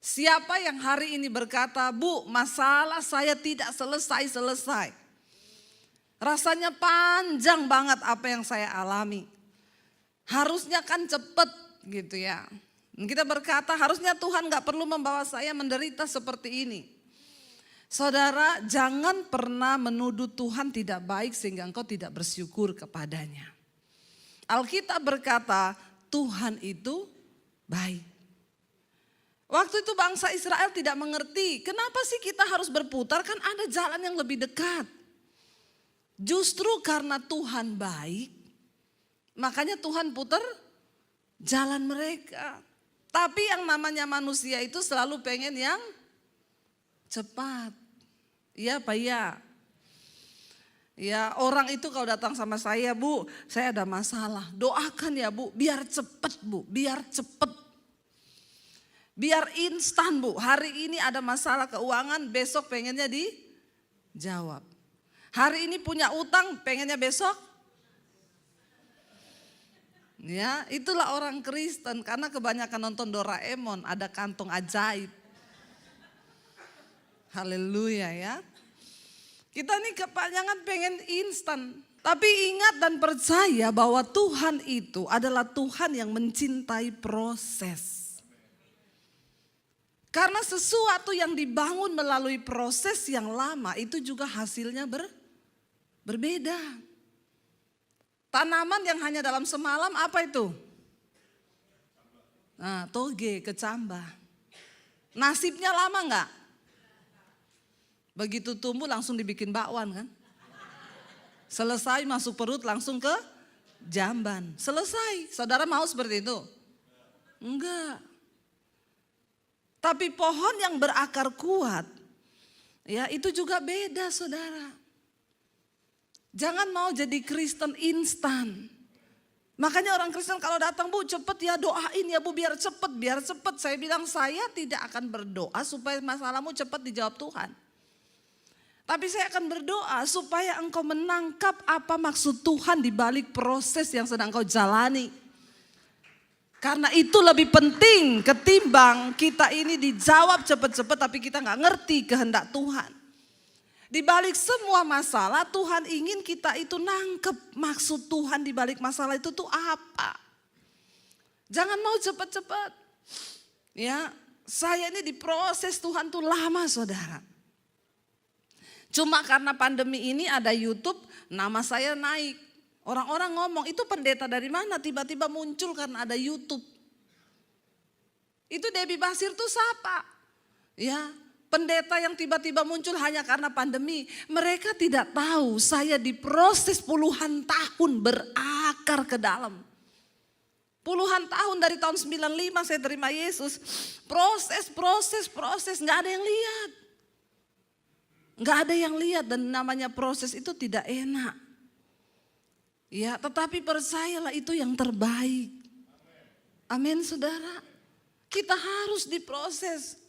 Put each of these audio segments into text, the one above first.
Siapa yang hari ini berkata, Bu, masalah saya tidak selesai-selesai. Rasanya panjang banget apa yang saya alami. Harusnya kan cepet gitu ya. Kita berkata harusnya Tuhan gak perlu membawa saya menderita seperti ini. Saudara, jangan pernah menuduh Tuhan tidak baik sehingga engkau tidak bersyukur kepadanya. Alkitab berkata Tuhan itu baik. Waktu itu bangsa Israel tidak mengerti, kenapa sih kita harus berputar, kan ada jalan yang lebih dekat. Justru karena Tuhan baik, makanya Tuhan putar jalan mereka. Tapi yang namanya manusia itu selalu pengen yang cepat. Iya Pak ya. Ya orang itu kalau datang sama saya, Bu, saya ada masalah. Doakan ya Bu, biar cepet Bu, biar cepet. Biar instan Bu, hari ini ada masalah keuangan, besok pengennya dijawab. Hari ini punya utang, pengennya besok. Ya, itulah orang Kristen karena kebanyakan nonton Doraemon, ada kantong ajaib. Haleluya ya. Kita nih kepanjangan pengen instan. Tapi ingat dan percaya bahwa Tuhan itu adalah Tuhan yang mencintai proses. Karena sesuatu yang dibangun melalui proses yang lama itu juga hasilnya berbeda. Tanaman yang hanya dalam semalam apa itu? Nah, toge, kecambah. Nasibnya lama enggak? Begitu tumbuh langsung dibikin bakwan kan? Selesai masuk perut langsung ke jamban. Selesai. Saudara mau seperti itu? Enggak. Tapi pohon yang berakar kuat, ya itu juga beda saudara. Jangan mau jadi Kristen instan. Makanya orang Kristen kalau datang, Bu cepet ya doain ya Bu biar cepet, biar cepet. Saya bilang saya tidak akan berdoa supaya masalahmu cepet dijawab Tuhan. Tapi saya akan berdoa supaya engkau menangkap apa maksud Tuhan di balik proses yang sedang kau jalani. Karena itu lebih penting ketimbang kita ini dijawab cepat-cepat tapi kita gak ngerti kehendak Tuhan. Di balik semua masalah Tuhan ingin kita itu nangkep maksud Tuhan di balik masalah itu tuh apa. Jangan mau cepat-cepat. Ya, saya ini diproses Tuhan tuh lama saudara. Cuma karena pandemi ini ada YouTube, nama saya naik. Orang-orang ngomong itu pendeta dari mana tiba-tiba muncul karena ada YouTube. Itu Debbie Basir tuh siapa? Ya, pendeta yang tiba-tiba muncul hanya karena pandemi. Mereka tidak tahu saya diproses puluhan tahun berakar ke dalam. Puluhan tahun dari tahun 95 saya terima Yesus. Proses, gak ada yang lihat. Gak ada yang lihat dan namanya proses itu tidak enak. Ya, tetapi percayalah itu yang terbaik. Amin, saudara. Kita harus diproses.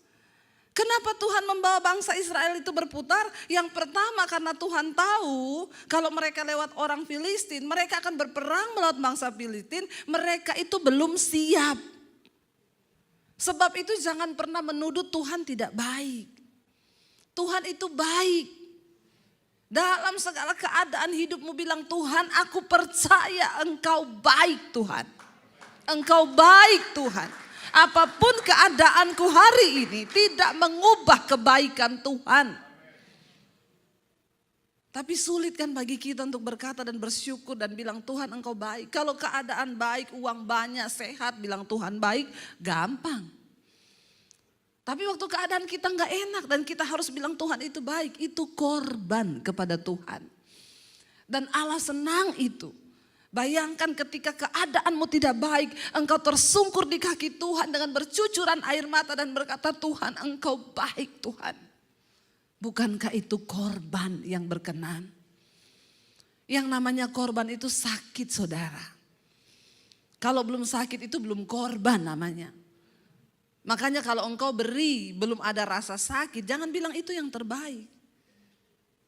Kenapa Tuhan membawa bangsa Israel itu berputar? Yang pertama karena Tuhan tahu kalau mereka lewat orang Filistin, mereka akan berperang melawan bangsa Filistin, mereka itu belum siap. Sebab itu jangan pernah menuduh Tuhan tidak baik. Tuhan itu baik. Dalam segala keadaan hidupmu bilang, Tuhan aku percaya engkau baik Tuhan. Engkau baik Tuhan. Apapun keadaanku hari ini tidak mengubah kebaikan Tuhan. Tapi sulit kan bagi kita untuk berkata dan bersyukur dan bilang Tuhan engkau baik. Kalau keadaan baik, uang banyak, sehat, bilang Tuhan baik, gampang. Tapi waktu keadaan kita nggak enak dan kita harus bilang Tuhan itu baik, itu korban kepada Tuhan. Dan Allah senang itu. Bayangkan ketika keadaanmu tidak baik, engkau tersungkur di kaki Tuhan dengan bercucuran air mata dan berkata Tuhan engkau baik Tuhan. Bukankah itu korban yang berkenan? Yang namanya korban itu sakit saudara. Kalau belum sakit itu belum korban namanya. Makanya kalau engkau beri belum ada rasa sakit, jangan bilang itu yang terbaik.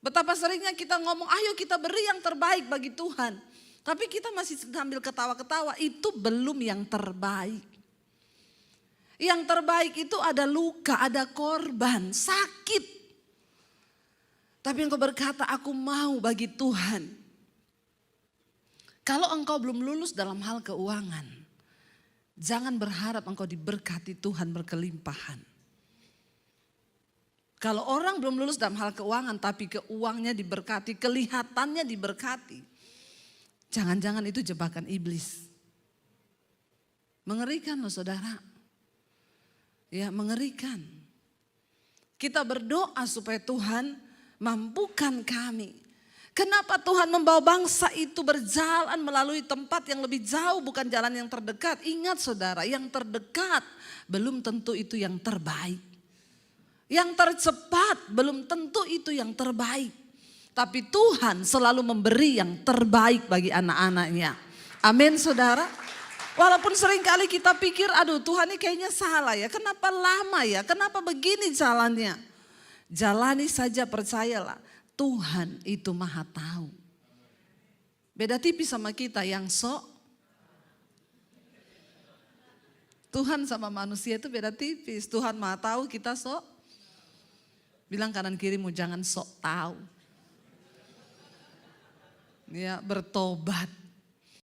Betapa seringnya kita ngomong, ayo kita beri yang terbaik bagi Tuhan. Tapi kita masih sambil ketawa-ketawa, itu belum yang terbaik. Yang terbaik itu ada luka, ada korban, sakit. Tapi engkau berkata, aku mau bagi Tuhan. Kalau engkau belum lulus dalam hal keuangan, jangan berharap engkau diberkati Tuhan berkelimpahan. Kalau orang belum lulus dalam hal keuangan tapi keuangannya diberkati, kelihatannya diberkati, jangan-jangan itu jebakan iblis. Mengerikan loh saudara. Ya, mengerikan. Kita berdoa supaya Tuhan mampukan kami. Kenapa Tuhan membawa bangsa itu berjalan melalui tempat yang lebih jauh, bukan jalan yang terdekat? Ingat saudara, yang terdekat belum tentu itu yang terbaik. Yang tercepat belum tentu itu yang terbaik. Tapi Tuhan selalu memberi yang terbaik bagi anak-anaknya. Amin saudara. Walaupun seringkali kita pikir, aduh Tuhan ini kayaknya salah ya. Kenapa lama ya? Kenapa begini jalannya? Jalani saja, percayalah. Tuhan itu maha tahu. Beda tipis sama kita yang sok. Tuhan sama manusia itu beda tipis. Tuhan maha tahu, kita sok. Bilang kanan kirimu, jangan sok tahu. Ya, bertobat.